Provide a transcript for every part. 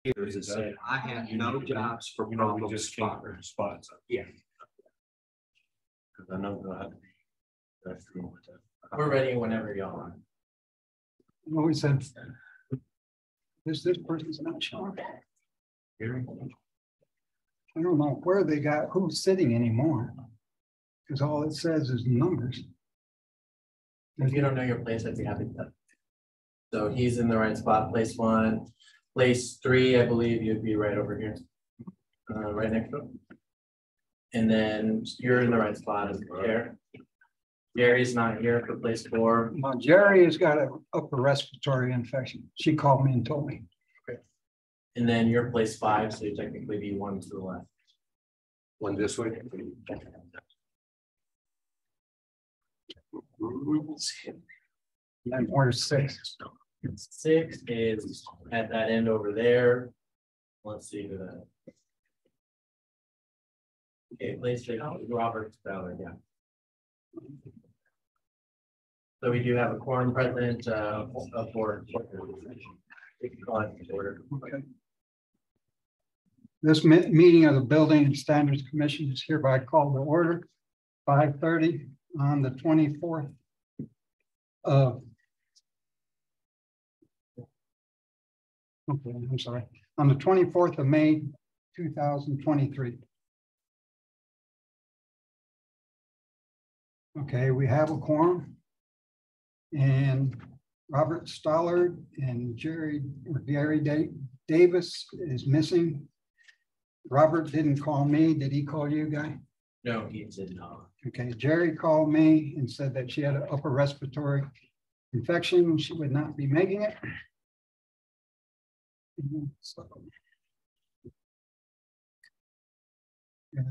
years that said, I have no jobs for problem spotters. Spots. Yeah. Because I know they'll have to be. That's true with that. We're ready whenever y'all are. Always said, this person's not showing. Gary? I don't know where they got who's sitting anymore. Because all it says is numbers. If you don't know your place, I'd be happy to. So he's in the right spot, place 1. Place 3, I believe you'd be right over here. Right next to him. And then you're in the right spot as the chair. Gary's not here for place 4. Well, Jerry has got an upper respiratory infection. She called me and told me. Okay. And then you're place 5, so you technically be 1 to the left. One this way. And where's 6? 6 is at that end over there. Let's see who that. Okay, place 6, Robert Ballard, yeah. So we do have a quorum present for order. Okay. This meeting of the Building and Standards Commission is hereby called to order 5:30 on the 24th of. Okay, I'm sorry. On the 24th of May, 2023. Okay, we have a quorum. And Robert Stollard and Gary Davis is missing. Robert didn't call me. Did he call you, Guy? No, he did not. Okay, Jerry called me and said that she had an upper respiratory infection. She would not be making it. So,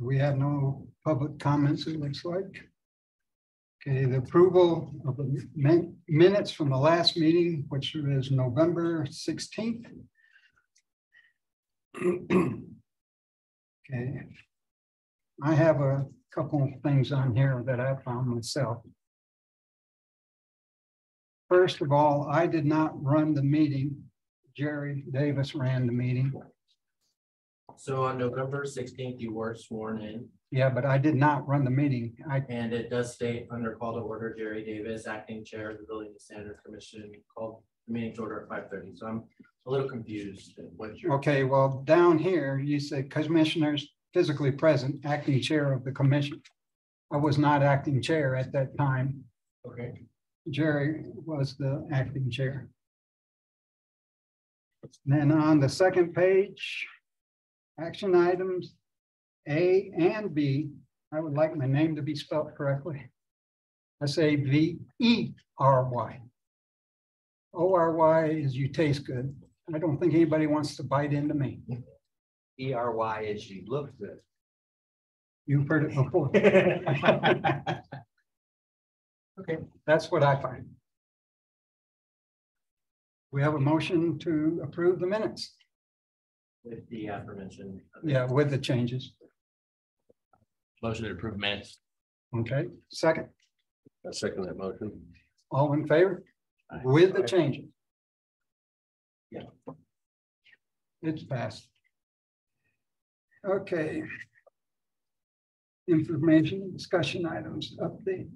we have no public comments, it looks like. Okay, the approval of the minutes from the last meeting, which was November 16th. Okay, I have a couple of things on here that I found myself. First of all, I did not run the meeting. Jerry Davis ran the meeting. So on November 16th, you were sworn in. Yeah, but I did not run the meeting. And it does state under call to order, Jerry Davis, acting chair of the Building and Standards Commission, called the meeting to order at 5:30. So I'm a little confused. Okay, well, down here, you said commissioners physically present, acting chair of the commission. I was not acting chair at that time. Okay. Jerry was the acting chair. And then on the second page, action items A and B, I would like my name to be spelled correctly. I say V-E-R-Y. O-R-Y is you taste good. I don't think anybody wants to bite into me. E-R-Y is you look good. You've heard it before. Okay, that's what I find. We have a motion to approve the minutes. With the aforementioned. Yeah, with the changes. Motion to approve minutes. Okay, second. I second that motion. All in favor? With the changes. Yeah. It's passed. Okay. Information, discussion items, update.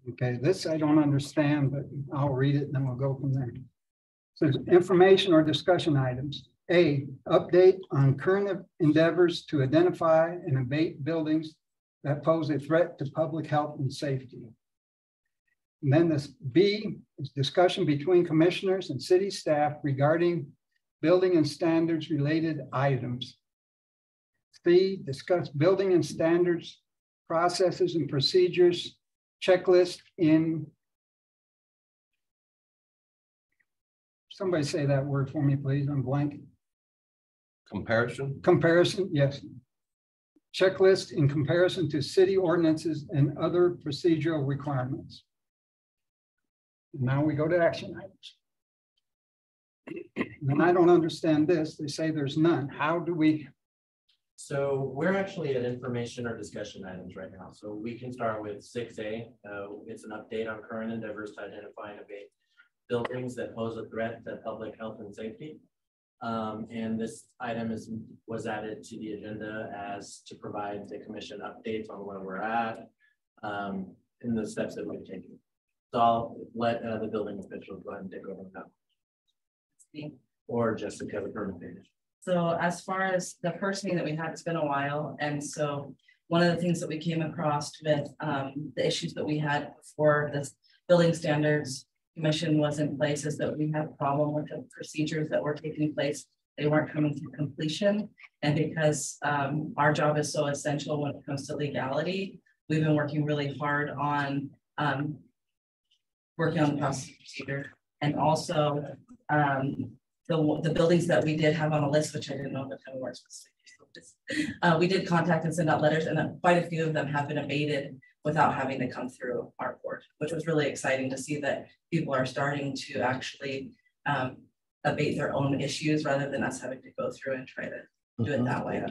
Okay, this I don't understand, but I'll read it and then we'll go from there. So information or discussion items. A, update on current endeavors to identify and abate buildings that pose a threat to public health and safety. And then this B is discussion between commissioners and city staff regarding building and standards related items. C, discuss building and standards, processes and procedures, checklist in. Somebody say that word for me, please. I'm blank. Comparison? Comparison, yes. Checklist in comparison to city ordinances and other procedural requirements. Now we go to action items. And I don't understand this. They say there's none. How do we? So we're actually at information or discussion items right now. So we can start with 6A. It's an update on current endeavors to identify and abate buildings that pose a threat to public health and safety. And this item was added to the agenda as to provide the commission updates on where we're at in the steps that we've taken. So I'll let the building officials go ahead and take over now. Or Jessica, the permit page. So as far as the first meeting that we had, it's been a while. And so one of the things that we came across with the issues that we had before this building standards commission was in place is that we had a problem with the procedures that were taking place. They weren't coming to completion. And because our job is so essential when it comes to legality, we've been working really hard on working on the process procedure. And also the buildings that we did have on a list, which I didn't know that kind of works. We did contact and send out letters, and quite a few of them have been abated without having to come through our court, which was really exciting to see that people are starting to actually abate their own issues rather than us having to go through and try to do it that way.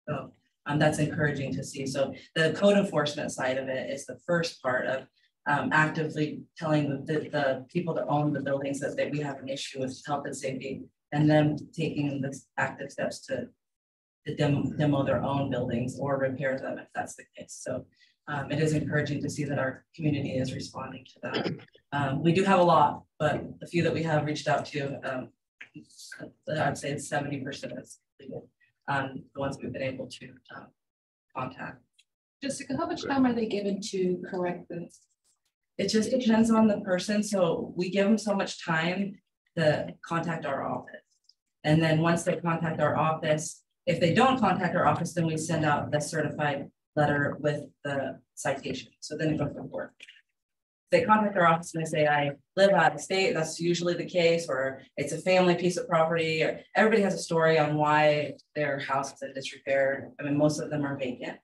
So that's encouraging to see. So the code enforcement side of it is the first part of actively telling the people that own the buildings that we have an issue with health and safety, and then taking the active steps to demo their own buildings or repair them if that's the case. So it is encouraging to see that our community is responding to that. We do have a lot, but the few that we have reached out to, I'd say it's 70% is completed. The ones we've been able to contact. Jessica, how much time are they given to correct this? It just depends on the person. So we give them so much time to contact our office. And then once they contact our office, if they don't contact our office, then we send out the certified letter with the citation. So then it goes to court. If they contact our office and they say, I live out of state, that's usually the case, or it's a family piece of property, or everybody has a story on why their house is in disrepair. I mean, most of them are vacant.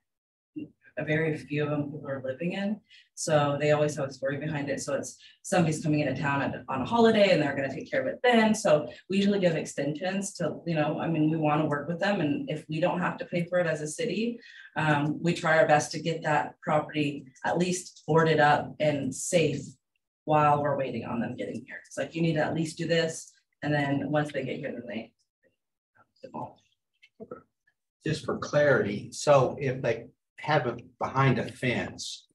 A very few of them people are living in. So they always have a story behind it. So it's somebody's coming into town on a holiday and they're going to take care of it then. So we usually give extensions to, I mean, we want to work with them. And if we don't have to pay for it as a city, we try our best to get that property at least boarded up and safe while we're waiting on them getting here. It's like, you need to at least do this. And then once they get here, then they demolish. Just for clarity, so if they have it behind a fence,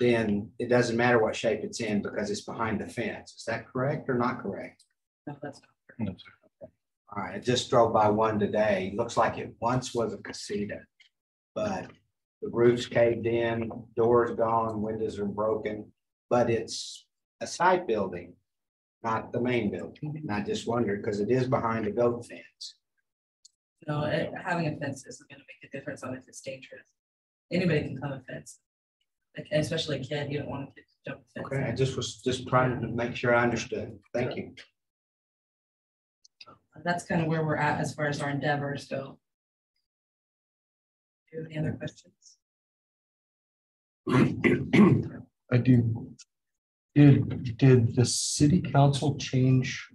then it doesn't matter what shape it's in because it's behind the fence. Is that correct or not correct? No, that's not correct. All right, I just drove by one today. Looks like it once was a casita, but the roof's caved in, doors gone, windows are broken, but it's a side building, not the main building. And I just wondered because it is behind a goat fence. No, having a fence isn't going to make a difference on if it's dangerous. Anybody can come a fence, like, especially a kid. You don't want to jump a fence. Okay, I just was trying to make sure I understood. Thank you. That's kind of where we're at as far as our endeavors go. Do you have any other questions? I do. Did the city council change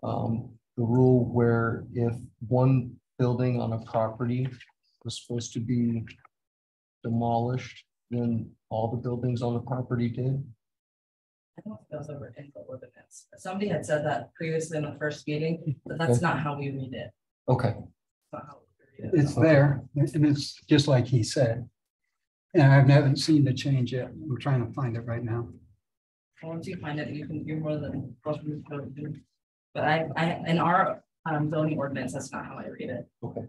the rule where if one building on a property was supposed to be demolished, then all the buildings on the property did? I don't know if that was ever in the ordinance. Somebody had said that previously in the first meeting, but that's not how we read it. Okay. Not how we read it. It's there, and it's just like he said. And I haven't seen the change yet. I'm trying to find it right now. Once you find it, you're more than welcome to go to. But I in our zoning ordinance, that's not how I read it. Okay.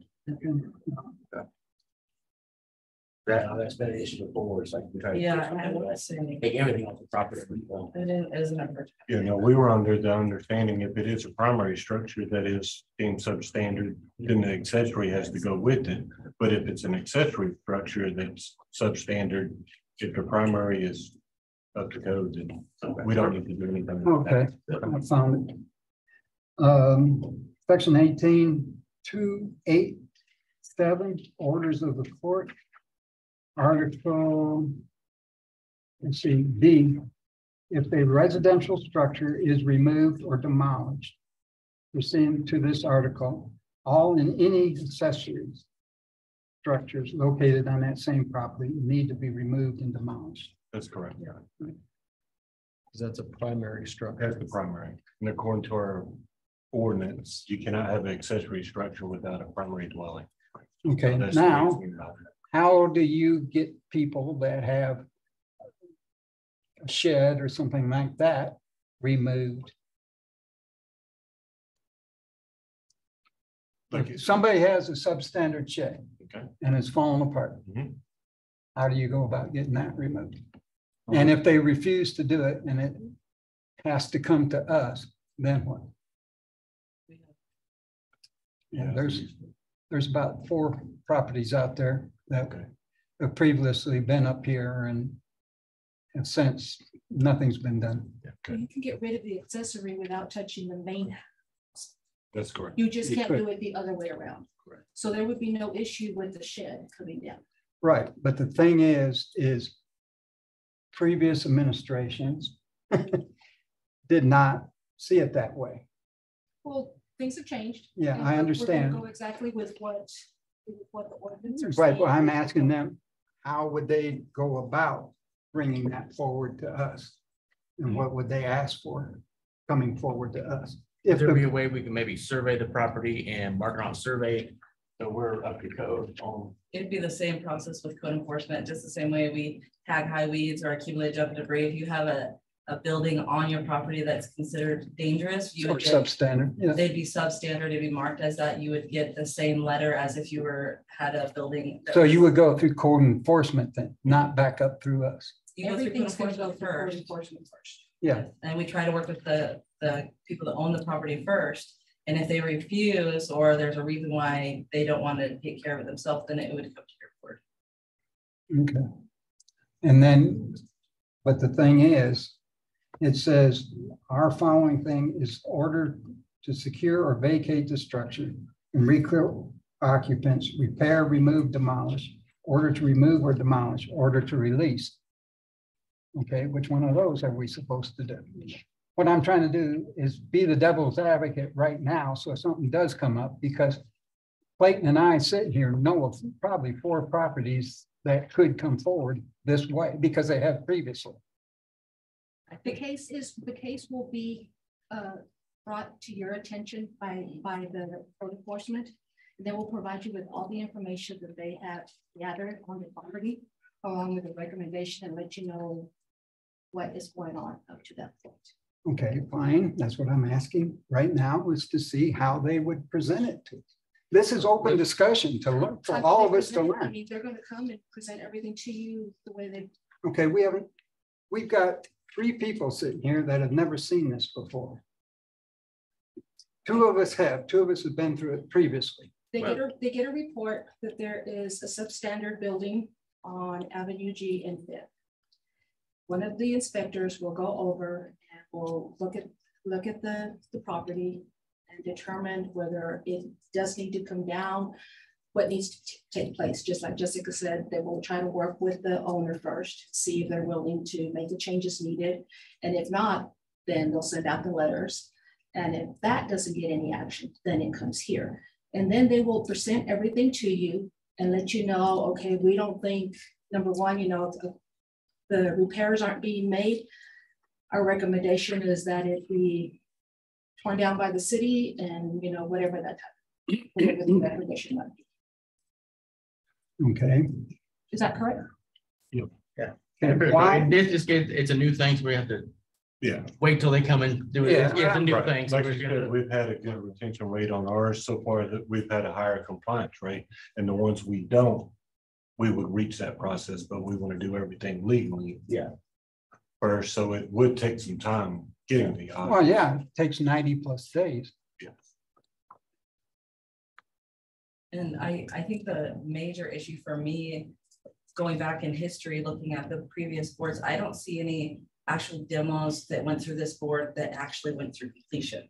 That's been an issue before. It's like we try to Yeah, I would say take everything off the property. it isn't a first. Yeah, no, we were under the understanding if it is a primary structure that is deemed substandard, then the accessory has to go with it. But if it's an accessory structure that's substandard, if the primary is up to code, then we don't need to do anything. Okay, I found it. Section 18.287, orders of the court. Article, let's see, B, if a residential structure is removed or demolished pursuant to this article, all and any accessories structures located on that same property need to be removed and demolished. That's correct. Because that's a primary structure. That's the primary. And according to our ordinance, you cannot have an accessory structure without a primary dwelling. Okay, So that's the way now, it's being done. how do you get people that have a shed or something like that removed? Like If somebody has a substandard shed Okay. and it's falling apart, Mhm. how do you go about getting that removed? And if they refuse to do it and it has to come to us, then what? Yeah, there's about 4 properties out there that Okay. have previously been up here and since nothing's been done. Okay. You can get rid of the accessory without touching the main house. That's correct. You just You can't could. do it the other way around. Correct. So there would be no issue with the shed coming down. Right, but the thing is previous administrations did not see it that way. Well, things have changed. Yeah, and I we're gonna understand. Go exactly with what the ordinance are Right, well, saying. I'm asking them, how would they go about bringing that forward to us? And what would they ask for coming forward to us? If There be the, a way we can maybe survey the property and mark it on survey, so we're up to code on. It'd be the same process with code enforcement, just the same way we tag high weeds or accumulate junk debris. If you have a building on your property that's considered dangerous, you or would get, substandard, yeah, they'd be substandard, it'd be marked as that. You would get the same letter as if you had a building. that so you was- would go through code enforcement then, not back up through us. You go through code Everything's gonna go enforcement through code first. enforcement first. Yeah, And we try to work with the people that own the property first. And if they refuse, or there's a reason why they don't want to take care of it themselves, then it would come to your court. okay. And then, but the thing is, it says, our following thing is ordered to secure or vacate the structure and recreate occupants, repair, remove, demolish, order to remove or demolish, order to release. Okay, which one of those are we supposed to do? What I'm trying to do is be the devil's advocate right now, so if something does come up, because Clayton and I sitting here know of probably 4 properties that could come forward this way because they have previously. I The think case will be brought to your attention by the code enforcement. They will provide you with all the information that they have gathered on the property, along with a recommendation, and let you know what is going on up to that point. Okay, fine. That's what I'm asking right now, is to see how they would present it to us. This is open discussion to learn, for all of us to I learn. mean, they're going to come and present everything to you the way they. Okay, we've got 3 people sitting here that have never seen this before. 2 of us have been through it previously. They get a report that there is a substandard building on Avenue G and Fifth. One of the inspectors will go over and will look at the property and determine whether it does need to come down, what needs to take place. Just like Jessica said, they will try to work with the owner first, see if they're willing to make the changes needed. And if not, then they'll send out the letters. And if that doesn't get any action, then it comes here. And then they will present everything to you and let you know, okay, we don't think, number one, the repairs aren't being made. Our recommendation is that it be torn down by the city and, whatever whatever the recommendation might be. Okay. Is that correct? And why? It's a new thing, so we have to Yeah. wait till they come and do it. Yeah. It's a new Right. thing. so Like we're you gonna- said, we've had a good retention rate on ours so far that we've had a higher compliance rate. And the ones we don't, we would reach that process, but we want to do everything legally. Yeah. First, so it would take some time getting the. Well, yeah, it takes 90+ days. And I think the major issue for me, going back in history, looking at the previous boards, I don't see any actual demos that went through this board that actually went through completion.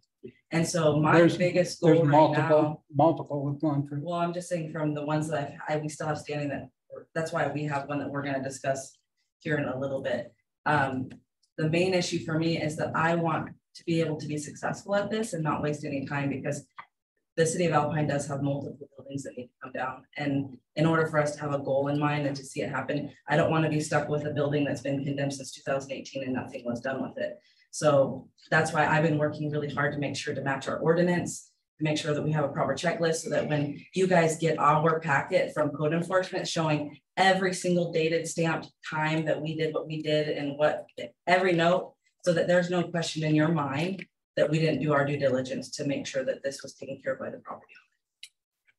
And so my There's- biggest There's goal right now, multiple we've gone through. well, I'm just saying from the ones that we still have standing, that's why we have one that we're gonna discuss here in a little bit. The main issue for me is that I want to be able to be successful at this and not waste any time, because the city of Alpine does have multiple buildings that need to come down. And in order for us to have a goal in mind and to see it happen, I don't want to be stuck with a building that's been condemned since 2018 and nothing was done with it. So that's why I've been working really hard to make sure to match our ordinance, to make sure that we have a proper checklist so that when you guys get our packet from code enforcement showing every single dated stamped time that we did what we did and what every note, so that there's no question in your mind that we didn't do our due diligence to make sure that this was taken care of by the property owner.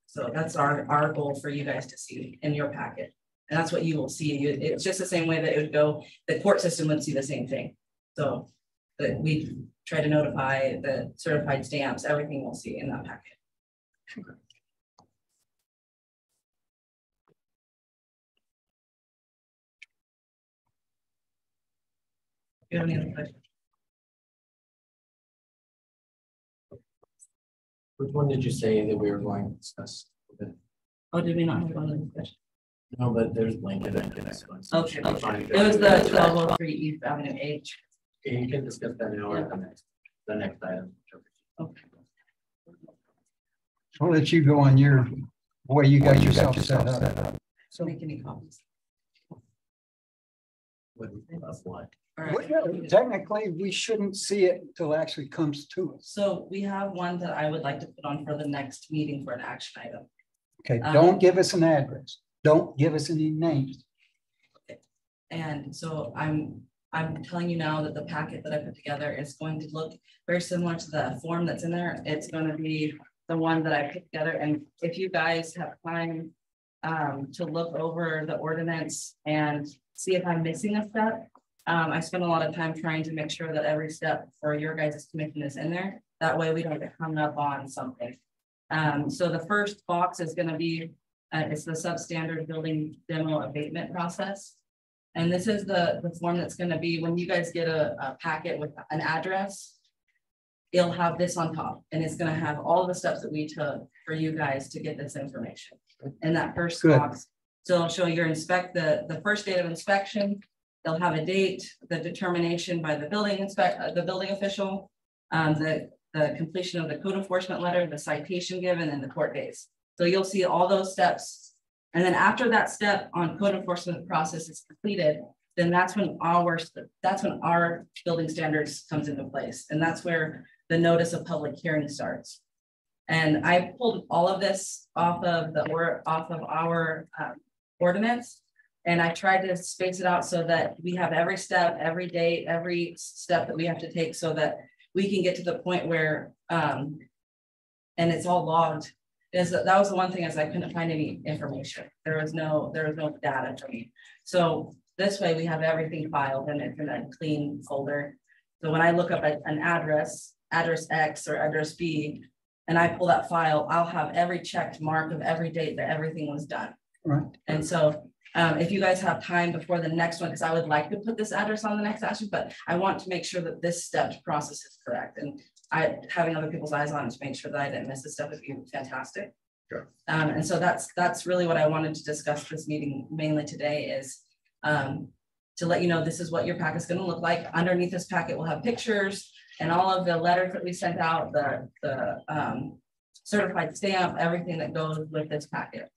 So that's our goal for you guys to see in your packet. And that's what you will see. It's just the same way that it would go, the court system would see the same thing. So that we try to notify the certified stamps, everything we'll see in that packet. Do you have any other questions? Which one did you say that we were going to discuss? Oh, did we not have one other question? No, but there's blanket. Okay, it was the 1203 East Avenue H. Okay, you can discuss that now or the next item. Okay. I'll let you go on your way you got yourself set up. So make any copies. What? All right. Well, technically, we shouldn't see it until it actually comes to us. So we have one that I would like to put on for the next meeting for an action item. Okay, don't give us an address. Don't give us any names. And so I'm telling you now that the packet that I put together is going to look very similar to the form that's in there. It's going to be the one that I put together. And if you guys have time to look over the ordinance and see if I'm missing a step, I spent a lot of time trying to make sure that every step for your guys' commission is in there. That way we don't get hung up on something. So the first box is going to be, it's the substandard building demo abatement process. And this is the form that's going to be when you guys get a packet with an address, it'll have this on top and it's going to have all the steps that we took for you guys to get this information in that first box. So it'll show your the first date of inspection. They'll have a date, the determination by the building official, the completion of the code enforcement letter, the citation given, and the court dates. So you'll see all those steps. And then after that step on code enforcement process is completed, then that's when our building standards comes into place. And that's where the notice of public hearing starts. And I pulled all of this off of our ordinance. And I tried to space it out so that we have every step, every date, every step that we have to take so that we can get to the point where, and it's all logged. That was the one thing is I couldn't find any information. There was no data for me. So this way we have everything filed and it's in a clean folder. So when I look up an address X or address B, and I pull that file, I'll have every checked mark of every date that everything was done. Right. And so if you guys have time before the next one, because I would like to put this address on the next action, but I want to make sure that this stepped process is correct. And having other people's eyes on it to make sure that I didn't miss a step would be fantastic. Sure. And so that's really what I wanted to discuss this meeting mainly today is to let you know this is what your packet is going to look like. Underneath this packet will have pictures and all of the letters that we sent out, the certified stamp, everything that goes with this packet.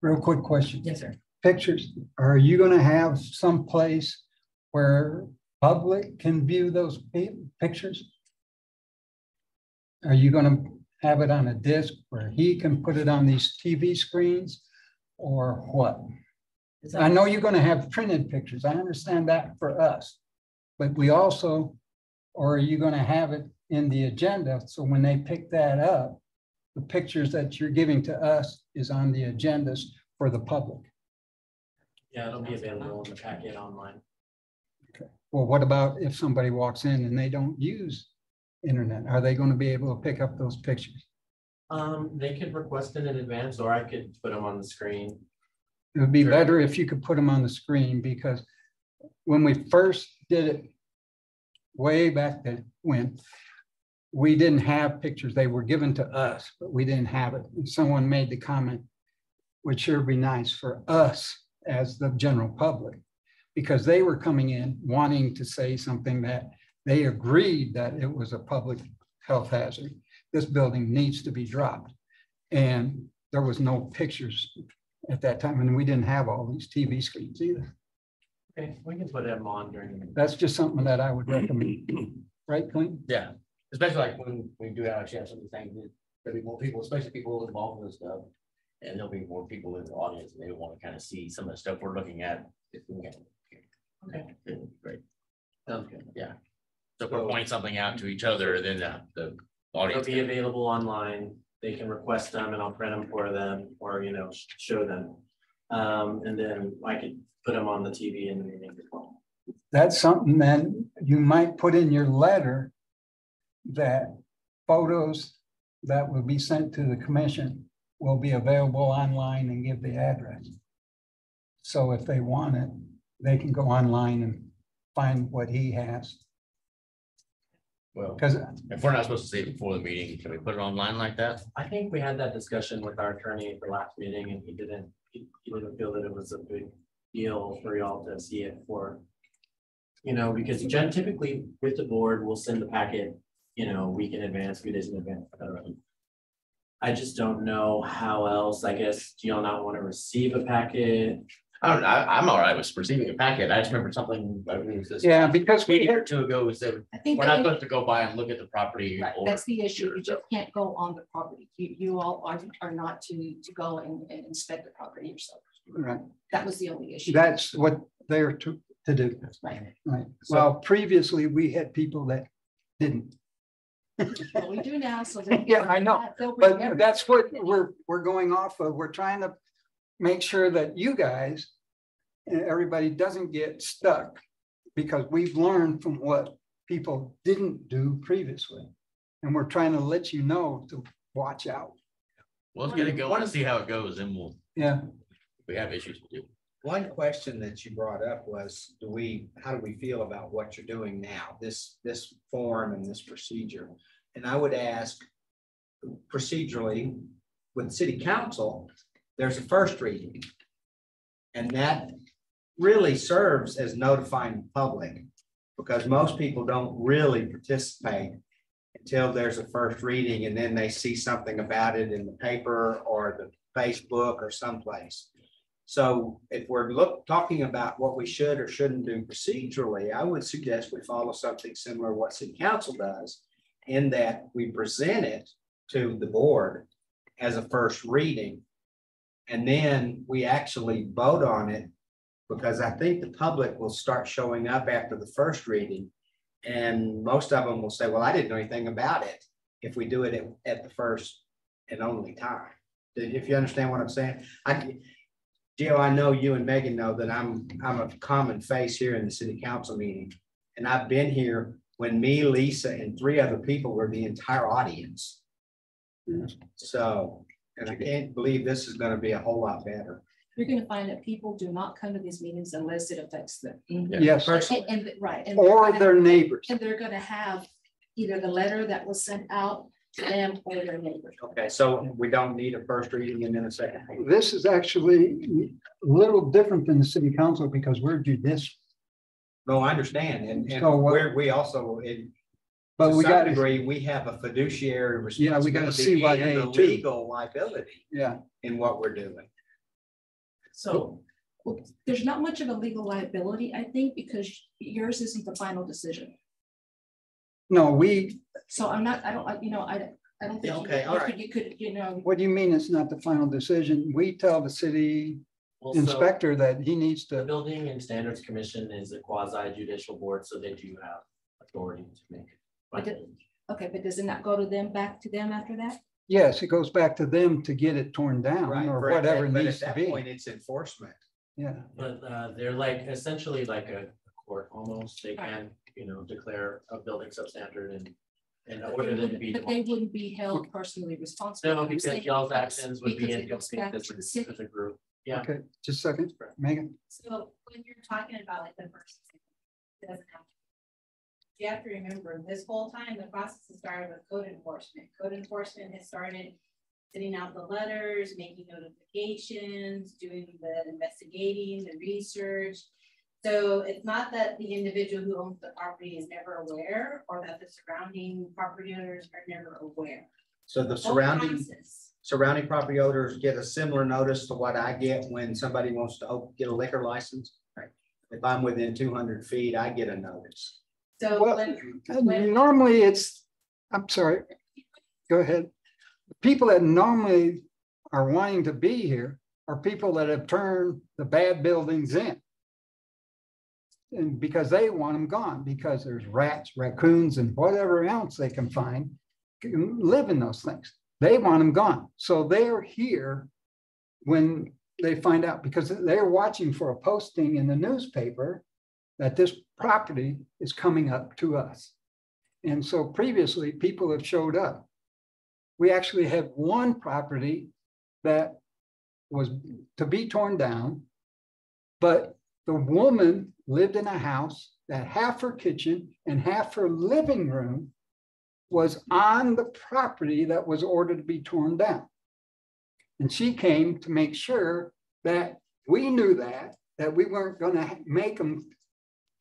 Real quick question. Yes, sir. Pictures, are you going to have some place where public can view those pictures? Are you going to have it on a disc where he can put it on these TV screens or what? I know you're going to have printed pictures. I understand that for us, but we also, or are you going to have it in the agenda? So when they pick that up, the pictures that you're giving to us is on the agendas for the public. Yeah, it'll be available in the packet online. Okay. Well, what about if somebody walks in and they don't use internet? Are they going to be able to pick up those pictures? They could request it in advance, or I could put them on the screen. It would be better if you could put them on the screen, because when we first did it way back then, when we didn't have pictures, they were given to us, but we didn't have it. And someone made the comment, would sure be nice for us as the general public, because they were coming in wanting to say something that they agreed that it was a public health hazard. this building needs to be dropped. And there was no pictures at that time, and we didn't have all these TV screens either. Okay, we can put them on during. That's just something that I would recommend, right, Clint? Yeah, especially like when we do actually have some of the things that there'll be more people, especially people involved in this stuff. And there'll be more people in the audience and they want to kind of see some of the stuff we're looking at. If we can. Okay, great. Sounds good. Yeah. So if we're pointing something out to each other, then the They'll audience. be available online. They can request them and I'll print them for them or, you know, show them. And then I could put them on the TV in the meeting as well. That's something then you might put in your letter that photos that will be sent to the commission will be available online and give the address. So if they want it, they can go online and find what he has. Well, Because if we're not supposed to see it before the meeting, can we put it online like that? I think we had that discussion with our attorney at the last meeting and he didn't feel that it was a big deal for y'all to see it for, you know, because typically with the board, we'll send the packet, you know, a week in advance, 3 days in advance. I just don't know how else, I guess, do y'all not want to receive a packet? I'm all right with receiving a packet. I just remember something. yeah, because we Meeting or two ago, we said I think we're not supposed to go by and look at the property. right, or- that's the issue. You just can't go on the property. You all are not to go and inspect the property yourself. right, That was the only issue. that's what they're to do. Right. Right. Well, previously we had people that didn't. What we do now, so that. Yeah, I know, they'll bring But everything. that's what we're going off of. We're trying to make sure that you guys and everybody doesn't get stuck because we've learned from what people didn't do previously. And we're trying to let you know to watch out. Well, let's get it going and see how it goes and Yeah. if we have issues, we'll do. One question that you brought up was, how do we feel about what you're doing now, this form and this procedure? And I would ask procedurally with city council, there's a first reading. And that really serves as notifying the public because most people don't really participate until there's a first reading and then they see something about it in the paper or the Facebook or someplace. So if we're talking about what we should or shouldn't do procedurally, I would suggest we follow something similar to what city council does in that we present it to the board as a first reading. And then we actually vote on it because I think the public will start showing up after the first reading. And most of them will say, well, I didn't know anything about it if we do it at the first and only time. If you understand what I'm saying. Gio, I know you and Megan know that I'm a common face here in the city council meeting. And I've been here when me, Lisa, and 3 other people were the entire audience. So, and I can't believe this is going to be a whole lot better. You're going to find that people do not come to these meetings unless it affects them. Yes, And right. And or their neighbors. And they're going to have either the letter that was sent out to them or their neighbors. Okay, so we don't need a first reading and then a second reading. This is actually a little different than the city council because we're judicial. No, I understand. And So what- we also, in But to we some got, degree, we have a fiduciary Yeah, we got a responsibility and CYA a too. legal liability yeah, in what we're doing. So Well, there's not much of a legal liability, I think, because yours isn't the final decision. no, we, So I don't, you know, I don't think. Okay, all right. You could, you know, what do you mean it's not the final decision? We tell the city well, so inspector that he needs the to, Building and Standards Commission is a quasi judicial board, so they do have authority to make. okay, but doesn't that go to them, back to them after that? yes, it goes back to them to get it torn down or Right, whatever but needs at to that be. point, it's enforcement. Yeah, But they're like essentially like a court almost. They can, you know, declare a building substandard and in order them to be. But they wouldn't be held personally responsible. No, I'm because saying y'all's because- actions would be because in it goes good back faith to the city. as a group. Yeah. okay, just a second, Megan. So when you're talking about like the first, it doesn't have. You have to remember, this whole time, the process has started with code enforcement. Code enforcement has started sending out the letters, making notifications, doing the investigating, the research. So it's not that the individual who owns the property is never aware, or that the surrounding property owners are never aware. So the Both surrounding houses. property owners get a similar notice to what I get when somebody wants to get a liquor license. If I'm within 200 feet, I get a notice. So Well, when normally it's, I'm sorry, go ahead. People that normally are wanting to be here are people that have turned the bad buildings in. And because they want them gone, because there's rats, raccoons, and whatever else they can find can live in those things. They want them gone. So they're here when they find out, because they're watching for a posting in the newspaper that this property is coming up to us. And so previously people have showed up. We actually have one property that was to be torn down, but the woman lived in a house that half her kitchen and half her living room was on the property that was ordered to be torn down. And she came to make sure that we knew that we weren't going to make them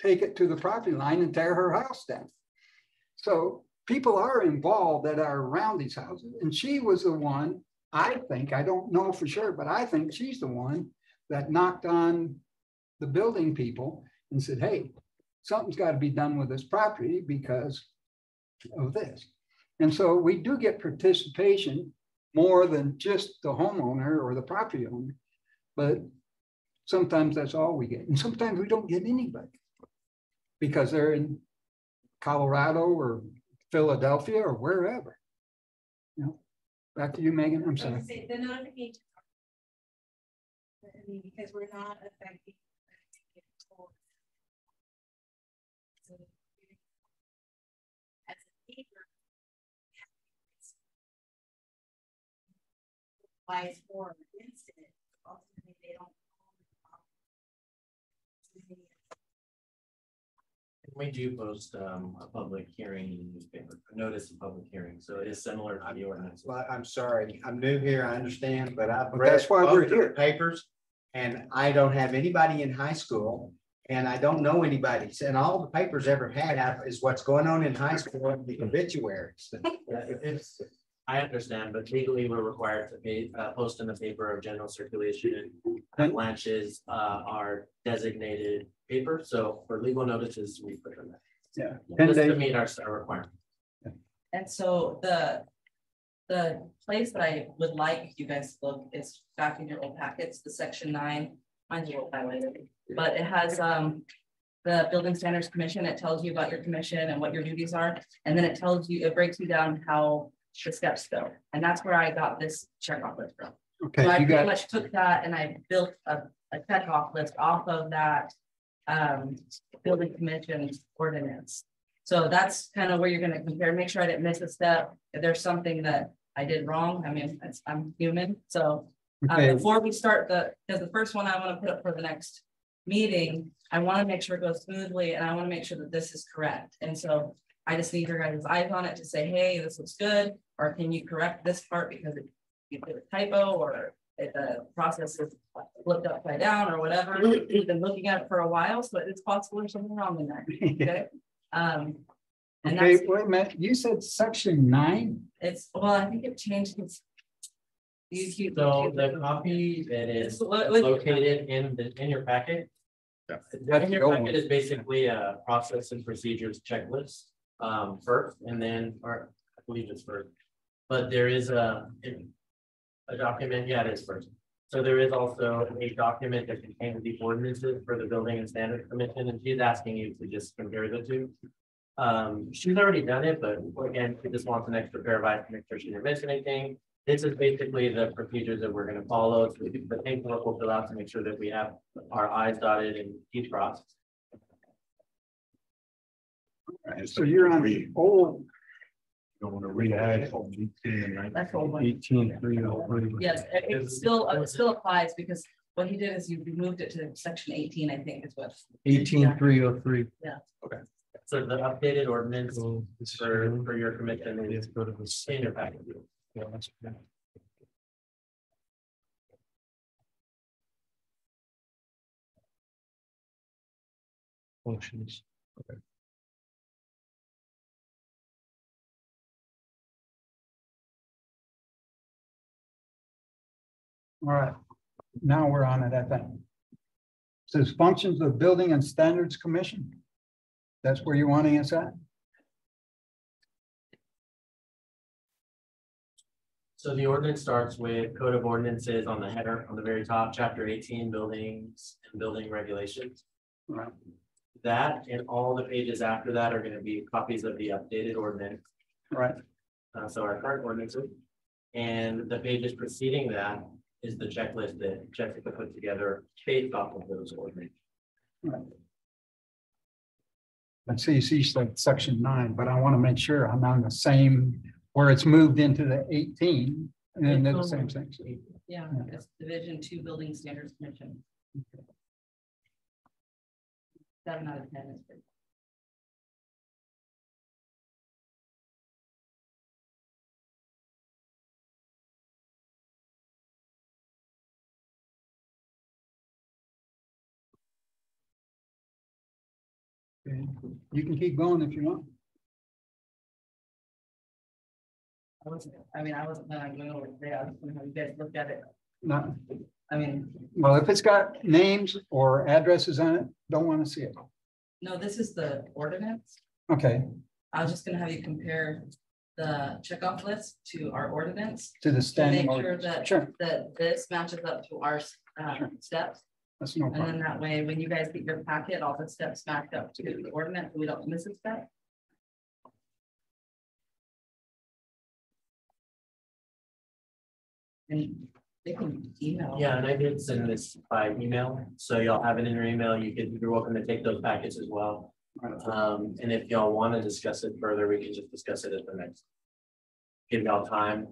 take it to the property line and tear her house down. So people are involved that are around these houses. And she was the one, I think, I don't know for sure, but I think she's the one that knocked on the building people and said, hey, something's got to be done with this property because of this. And so we do get participation more than just the homeowner or the property owner, but sometimes that's all we get. And sometimes we don't get anybody because they're in Colorado or Philadelphia or wherever. You know, back to you, Megan. I'm sorry. the notification. I mean, because we're not affecting. So, as a neighbor, applies for against it, ultimately they don't own the property. We do post a public hearing in the newspaper, a notice of public hearing, so it is similar to the ordinance. Well, I'm sorry, I'm new here, I understand, but I've But read that's why both we're of the here. papers. And I don't have anybody in high school and I don't know anybody. And all the papers ever had is what's going on in high school and the obituaries. I understand, but legally we're required to pay, post in the paper of general circulation. Avalanches are designated paper, so for legal notices, we put them there. Yeah. Just to meet our requirement. And so the place that I would like you guys to look is back in your old packets, the section 9, mine's a little highlighted, but it has the Building Standards Commission. It tells you about your commission and what your duties are. And then it tells you, it breaks you down how the steps go. And that's where I got this check off list from. Okay, So I you pretty got much took that and I built a check off list off of that building commission ordinance. So that's kind of where you're going to compare, make sure I didn't miss a step. If there's something that I did wrong, I mean, I'm human. So okay. before we start because the first one I want to put up for the next meeting, I want to make sure it goes smoothly and I want to make sure that this is correct. And so I just need your guys' eyes on it to say, hey, this looks good. Or can you correct this part because you did a typo or if the process is flipped upside down or whatever. We've been looking at it for a while, so it's possible there's something wrong in there. Okay. And Okay, that's, wait a minute. You said section 9? it's, well, I think it changed its YouTube. So the copy that is located in your packet. In your packet is basically a process and procedures checklist first, and then, or I believe it's first. But there is a document, yeah, it is first. So there is also a document that contains the ordinances for the Building and Standards Commission, and she's asking you to just compare the two. She's already done it, but again, she just wants an extra pair of eyes to make sure she didn't miss anything. This is basically the procedures that we're going to follow. So the paperwork will fill out to make sure that we have our I's dotted and T's crossed. So you're on the old. Don't want to rehash. That's old one. 18,303. Yes, it still applies because what he did is you moved it to section 18, I think is what. 18,303. So the updated ordinance for your commission is Go to the in your packet. Yeah, that's okay. functions. All right, now we're on it, I think. Says functions of Building and Standards Commission. That's where you're wanting us at? So the ordinance starts with Code of Ordinances on the header, on the very top, chapter 18, buildings and building regulations. Right. That and all the pages after that are gonna be copies of the updated ordinance. Right. So our current ordinances. And the pages preceding that is the checklist that Jessica put together based off of those ordinances. Right. Let's see, she's like section 9, but I want to make sure I'm on the same, where it's moved into the 18 and then the same thing. Yeah, it's Division 2 Building Standards Commission. 7 out of 10 is pretty. Okay. You can keep going if you want. I wasn't going over today. I was going to have you guys look at it. No. I mean, Well, if it's got names or addresses on it, don't want to see it. no, this is the ordinance. Okay, I was just gonna have you compare the checkoff list to our ordinance. to the To standing make sure orders. that, Sure, that this matches up to our steps. that's no And then problem. that way, when you guys get your packet, all the steps match up to the ordinance, we don't miss a step. And they can email. Yeah, and I did send this by email, so y'all have it in your email. You're welcome to take those packets as well. And if y'all want to discuss it further, we can just discuss it at the next. Give y'all time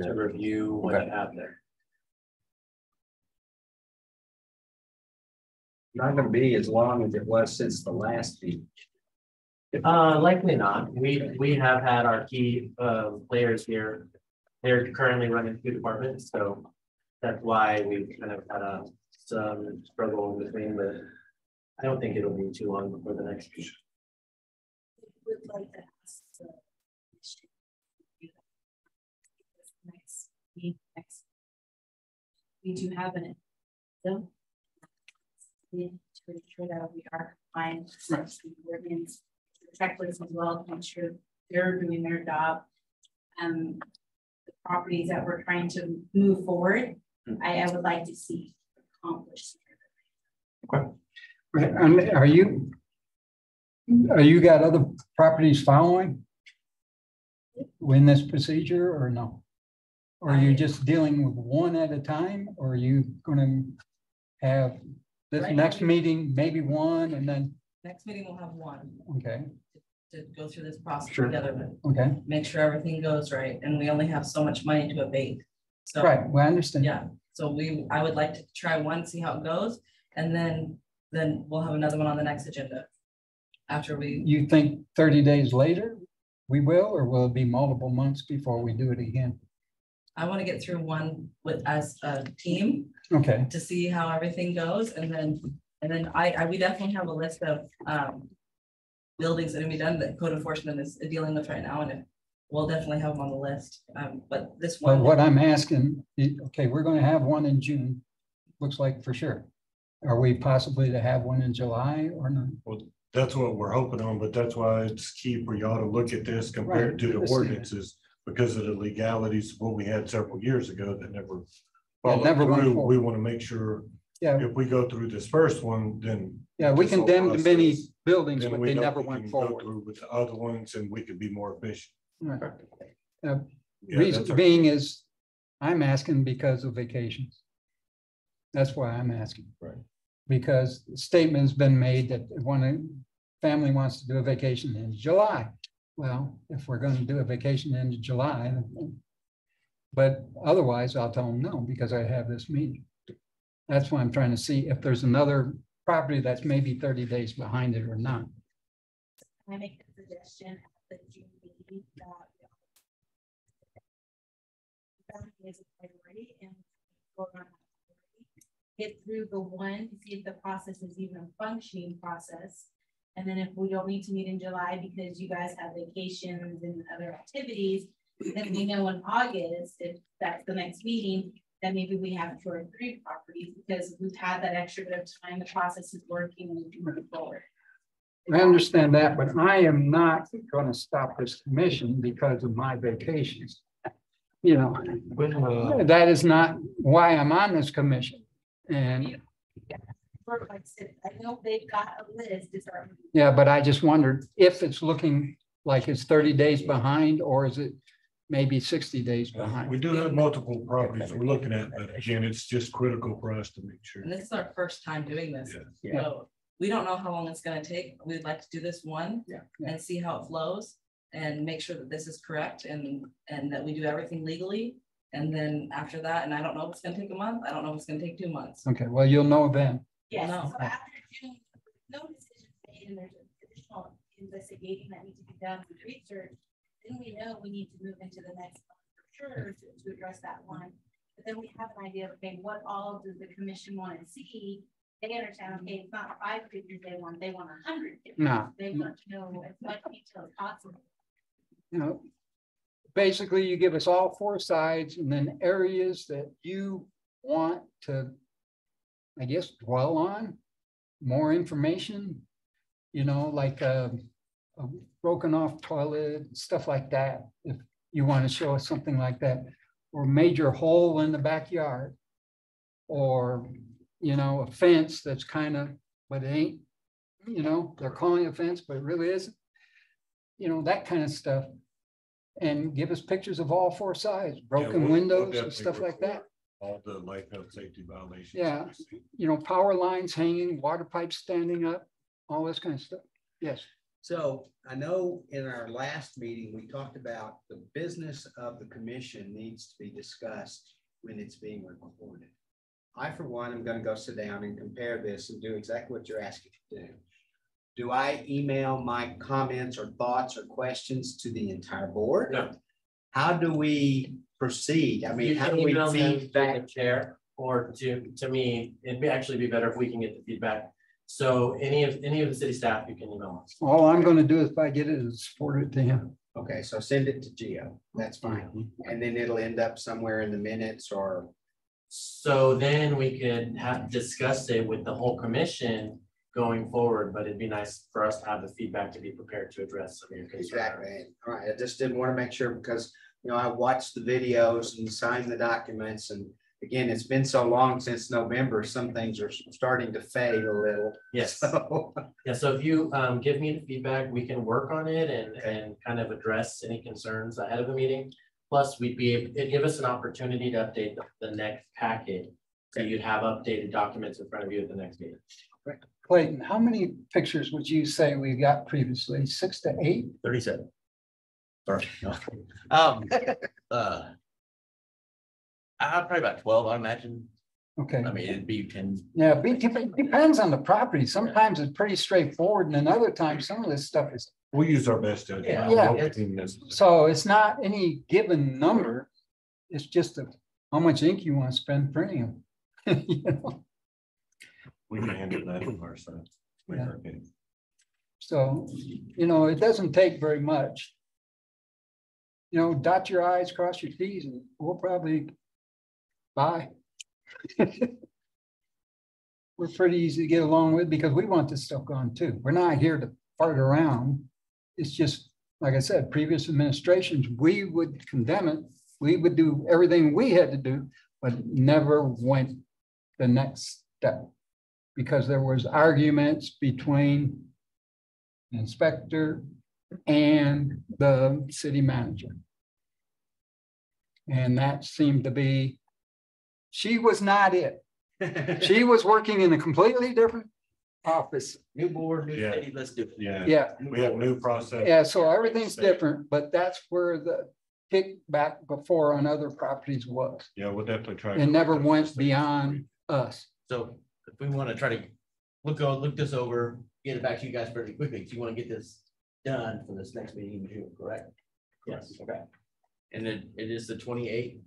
to review what you have there. Not gonna be as long as it was since the last meeting. Likely not. We have had our key players here. They're currently running 2 departments, so that's why we've kind of had some struggle in between, but I don't think it'll be too long before the next meeting. Would like to ask the commission next. We do have an them to ensure that we are compliant with the ordinance checklist as well to ensure they're doing their job. The properties that we're trying to move forward, I would like to see accomplished. Right, and are you got other properties following in this procedure or no? Or are you just dealing with one at a time, or are you gonna have this Right next now, meeting, maybe one, and then, Next meeting, we'll have one okay, to go through this process Sure. together with, okay, make sure everything goes right, and we only have so much money to abate. So, right, well, I understand. yeah, so I would like to try one, see how it goes, and then we'll have another one on the next agenda. After we, You think 30 days later, we will, or will it be multiple months before we do it again? I want to get through one as a team Okay, to see how everything goes, and then we definitely have a list of buildings that can be done that code enforcement is dealing with right now, and we'll definitely have them on the list. But this but one, what I'm asking, okay, we're gonna have one in June, looks like for sure. Are we possibly to have one in July or not? Well, that's what we're hoping on, but that's why it's key for y'all to look at this compared Right, to the I see that. ordinances. Because of the legalities, of what we had several years ago that never That never followed went through. forward. We want to make sure Yeah, if we go through this first one, then. yeah, we this whole condemned many process, buildings, then but we they know never we went can go forward. through with the other ones and we could be more efficient. Right. Yeah, Reason that's our- being is, I'm asking because of vacations. That's why I'm asking. Right. Because the statement's been made that when a family wants to do a vacation in July. Well, if we're gonna do a vacation in July, but otherwise I'll tell them no, because I have this meeting. That's why I'm trying to see if there's another property that's maybe 30 days behind it or not. Can I make a suggestion at the June meeting that is a priority and go around that priority, get through the one, see if the process is even a functioning process, And then if we don't need to meet in July because you guys have vacations and other activities, then we know in August, if that's the next meeting, then maybe we have 2 or 3 properties because we've had that extra bit of time, the process is working and we can move forward. I understand that, but I am not going to stop this commission because of my vacations. You know, that is not why I'm on this commission. And Like I said, I know they've got a list. yeah, but I just wondered if it's looking like it's 30 days behind, or is it maybe 60 days behind? We do have multiple properties we're looking at, but again, it's just critical for us to make sure. And this is our first time doing this. Yeah. So we don't know how long it's gonna take. We'd like to do this one. Yeah. And see how it flows and make sure that this is correct and that we do everything legally. And then after that, and I don't know if it's gonna take a month. I don't know if it's gonna take 2 months. Okay, well, you'll know then. Yes, No. so after June, no decision made and there's additional investigating that needs to be done with research, then we know we need to move into the next one for sure to address that one. But then we have an idea of, okay, what all does the commission want to see? They understand, okay, it's not 5 figures they want 100 figures. No. They want to know as much detail as possible. You know, basically you give us all 4 sides and then areas that you want to, I guess, dwell on, more information, you know, like a broken off toilet, stuff like that. If you want to show us something like that, or major hole in the backyard, or, you know, a fence that's kind of, but it ain't, you know, they're calling it a fence, but it really isn't, you know, that kind of stuff. And give us pictures of all 4 sides, broken we'll windows and definitely stuff like that. All the life health safety violations. Yeah. You know, power lines hanging, water pipes standing up, all this kind of stuff. Yes. So I know in our last meeting, we talked about the business of the commission needs to be discussed when it's being recorded. I, for one, am going to go sit down and compare this and do exactly what you're asking to do. Do I email my comments or thoughts or questions to the entire board? No. How do we proceed? I mean, You how can do we email them to feedback? the chair or to me, it'd actually be better if we can get the feedback. So any of the city staff, you can email us. All I'm going to do if I get it is forward it to him. Okay, so send it to Gio. That's fine. And then it'll end up somewhere in the minutes or. So then we could have discussed it with the whole commission going forward, but it'd be nice for us to have the feedback to be prepared to address some of your concerns. Exactly. All right. I just didn't want to make sure because, you know, I watched the videos and signed the documents. And again, it's been so long since November, some things are starting to fade a little. Yes. So, Yeah, so if you give me the feedback, we can work on it and kind of address any concerns ahead of the meeting. Plus, it'd give us an opportunity to update the next packet. So you'd have updated documents in front of you at the next meeting. Clayton, how many pictures would you say we got previously? 6 to 8? 37. Sorry. No. Probably about 12, I imagine. Okay. I mean, it'd be 10. Yeah, it depends on the property. Sometimes it's pretty straightforward, and then other times some of this stuff is. We use our best to. Yeah. So it's not any given number. It's just how much ink you want to spend printing them. You know? We can handle that on our side. Yeah. So, you know, it doesn't take very much. You know, dot your I's, cross your T's, and we'll probably buy. We're pretty easy to get along with because we want this stuff gone too. We're not here to fart around. It's just, like I said, previous administrations, we would condemn it. We would do everything we had to do, but never went the next step because there was arguments between the inspector and the city manager. And that seemed to be, she was not it. She was working in a completely different office. New board, new Yeah. city, let's do it. Yeah. Yeah. We have new process. Yeah, so everything's different, but that's where the kickback before on other properties was. Yeah, we'll definitely try. It never went beyond us. So if we want to try to look this over, get it back to you guys pretty quickly. So you want to get this done for this next meeting in June, correct? Yes. Okay. And then it is the 28th.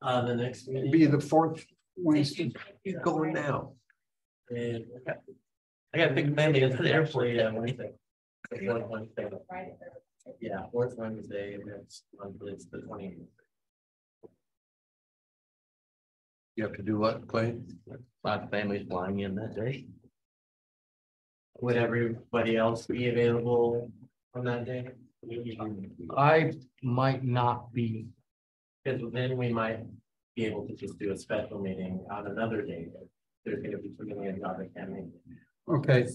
The next meeting. Be the 4th Wednesday. You're going now. And I got a big family at the airport. Actually, Wednesday. The fourth Wednesday. Yeah, fourth Wednesday, and it's the 20th. You have to do what, Clay? My family's flying in that day. Would everybody else be available on that day? I might not be. Because then we might be able to just do a special meeting on another day. There's gonna be something in the other county. Okay,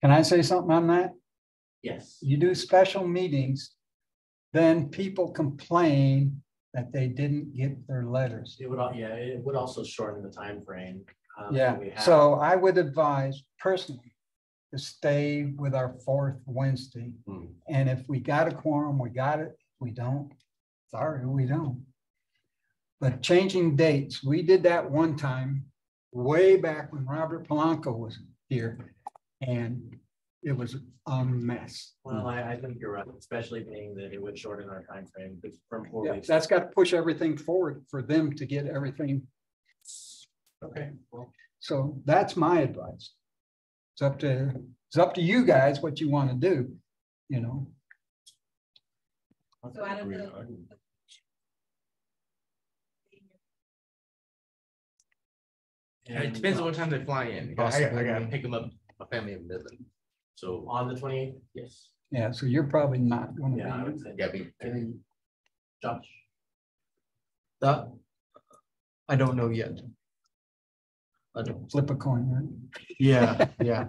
can I say something on that? Yes. You do special meetings, then people complain that they didn't get their letters. It would, yeah, it would also shorten the time frame. Yeah, that we have. so I would advise personally to stay with our fourth Wednesday. And if we got a quorum, we got it. If we don't, sorry, we don't. But changing dates, we did that one time way back when Robert Polanco was here, and it was a mess. Well, I think you're right, especially being that it would shorten our time frame from 4 Yeah, weeks. that's got to push everything forward for them to get everything. Okay. Well, So that's my advice. It's up to you guys what you want to do, you know. So out of the, It depends on what time they fly in. I gotta pick them up, my family in Midland. So on the 28th, yes. Yeah, so you're probably not going Yeah, I to would say. yeah, be Josh. That, I don't know yet. be flip a coin, right? Yeah, yeah.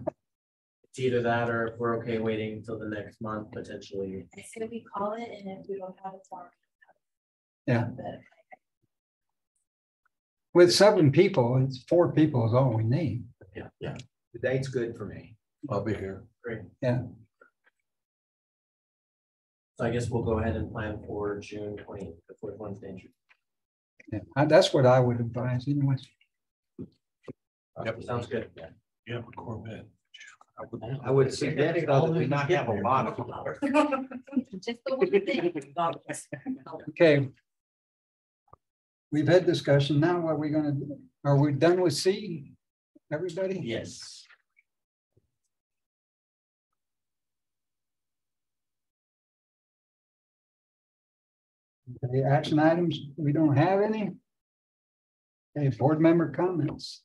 It's either that or if we're okay waiting until the next month, potentially. I say we call it, and if we don't have it tomorrow. Yeah. But With 7 people, it's 4 people is all we need. Yeah. The date's good for me. I'll be here. Great. Yeah. So I guess we'll go ahead and plan for June 20th, the fourth Wednesday in June. Yeah, that's what I would advise anyways. Yep, sounds good. Yeah. You have a Corvette. I would suggest though that we not have a lot of. just the one thing. Okay. We've had discussion. Now what are we gonna do? Are we done with C? Everybody? Yes. The action items, we don't have any. Okay, board member comments.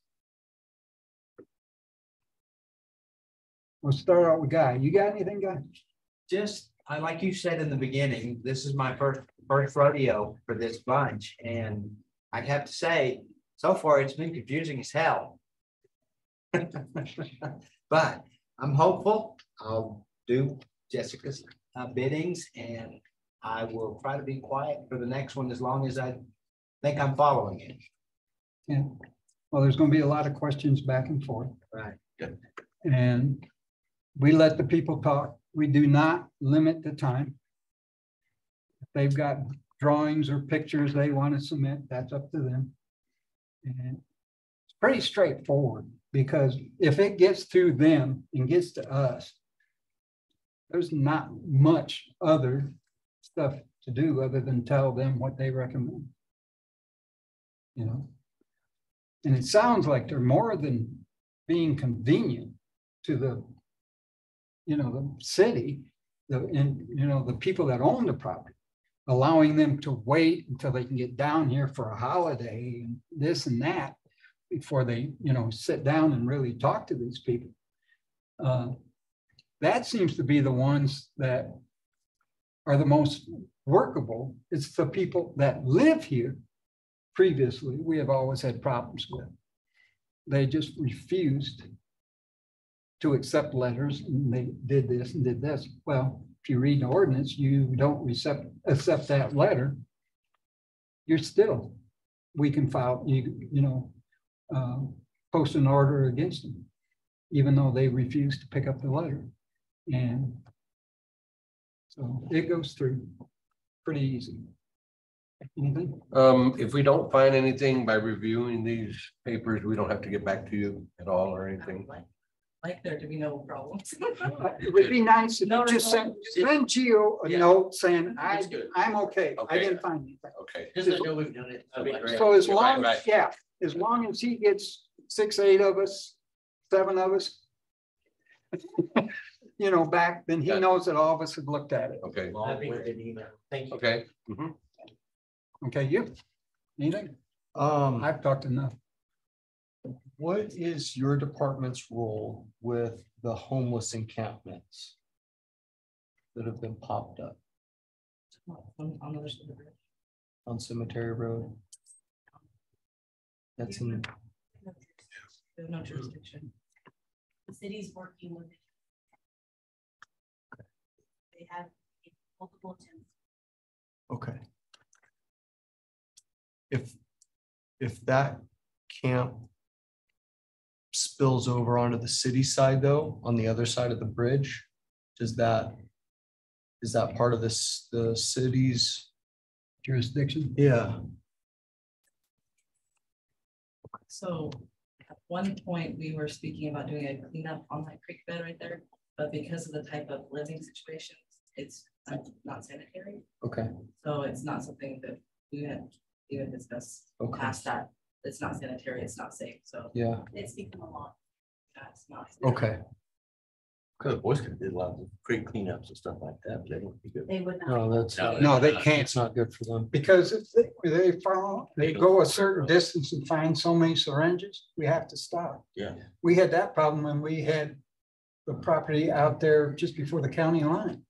We'll start out with Guy. You got anything, Guy? Just, like you said in the beginning, this is my first rodeo for this bunch, and I'd have to say, so far it's been confusing as hell. But I'm hopeful. I'll do Jessica's biddings, and I will try to be quiet for the next one as long as I think I'm following it. Yeah. Well, there's going to be a lot of questions back and forth. Right. Good. And we let the people talk. We do not limit the time. If they've got drawings or pictures they want to submit, that's up to them. And it's pretty straightforward, because if it gets through them and gets to us, there's not much other stuff to do other than tell them what they recommend. You know, and it sounds like they're more than being convenient to the, you know, the city, the people that own the property, allowing them to wait until they can get down here for a holiday and this and that before they, you know, sit down and really talk to these people. That seems to be the ones that are the most workable. It's the people that live here previously we have always had problems with. They just refused to accept letters, and they did this and did this. Well, if you read the ordinance, you don't accept that letter, you're still, we can file, post an order against them, even though they refuse to pick up the letter. And so it goes through pretty easy. Anything? If we don't find anything by reviewing these papers, we don't have to get back to you at all or anything. Like there to be no problems. It would be nice if you just send Gio a note saying, I'm okay. I didn't find anything. Okay. Just so know we've done it. That'd be great. So as long, Right, right. yeah, as long as he gets 6, 8 of us, 7 of us, you know, back, then he Gotcha. knows that all of us have looked at it. Okay, Long-winded email. Thank you. okay. Okay, you? Anything? Um, I've talked enough. what is your department's role with the homeless encampments that have been popped up On the other side of the bridge. on Cemetery Road? That's in, We have no jurisdiction. The city's working with it. They have multiple attempts. okay. If that camp spills over onto the city side though, on the other side of the bridge, is that part of this, the city's? Jurisdiction. Yeah. So at one point, we were speaking about doing a cleanup on that creek bed right there, but because of the type of living situations, it's not sanitary. Okay, So it's not something that we had even discussed okay, past that. It's not sanitary, it's not safe, so yeah, It's become a lot. that's not. okay. Cause boys could do lots of creek cleanups and stuff like that, but they wouldn't be good. They would not. No, that's, No, they can't. it's not good for them. Because if they follow, they go a certain distance and find so many syringes, we have to stop. Yeah. We had that problem when we had the property out there just before the county line.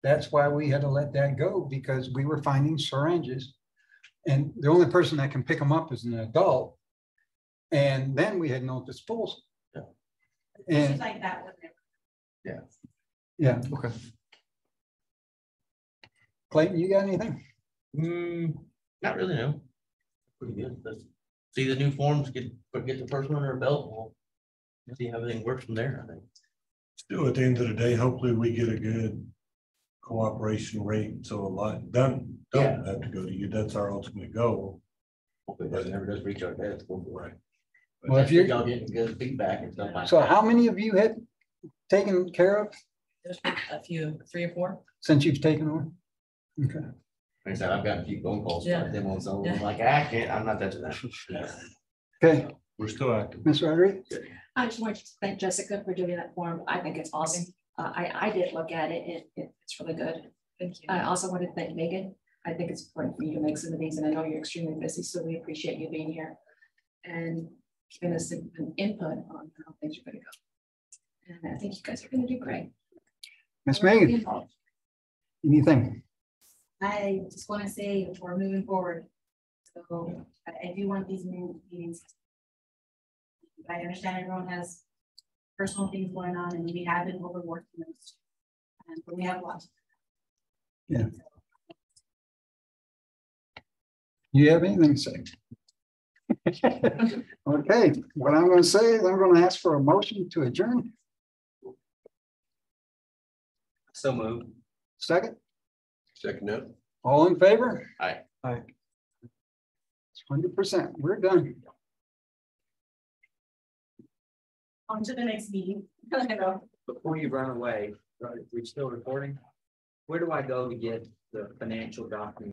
That's why we had to let that go, because we were finding syringes. And the only person that can pick them up is an adult. And then we had no disposal. Yeah. Issues And, like that would never. yeah, Okay. Clayton, you got anything? Not really, no. Pretty good. Let's see the new forms, get the first one under our belt. We'll see how everything works from there, I think. Still, at the end of the day, hopefully we get a good cooperation rate, so a lot don't have to go to you. That's our ultimate goal. Hopefully it doesn't ever just reach our desk. Right. Well, if you, Y'all getting good feedback and stuff like that. so how many of you had taken care of There's been a few, 3 or 4. since you've taken over? Okay. Like I said, I've gotten a few phone calls, Yeah. but them on some, Yeah. I'm like, I can't, I'm not touching that. Okay, We're still active. Ms. Rodriguez? I just wanted to thank Jessica for doing that form. I think it's awesome. I did look at it. It's really good. Thank you. I also wanted to thank Megan. I think it's important for you to make some of these, and I know you're extremely busy, so we appreciate you being here and giving us an input on how things are gonna go. And I think you guys are gonna do great. Ms. Megan, anything? I just want to say we're moving forward. So I do want these meetings. I understand everyone has personal things going on and we have been overworking those. But we have lots. Yeah. You have anything to say? Okay, what I'm gonna say is I'm gonna ask for a motion to adjourn. So moved. Second, Second up. all in favor? Aye. Aye. 100%, we're done. On to the next meeting. Before you run away, we're still recording. Where do I go to get the financial document?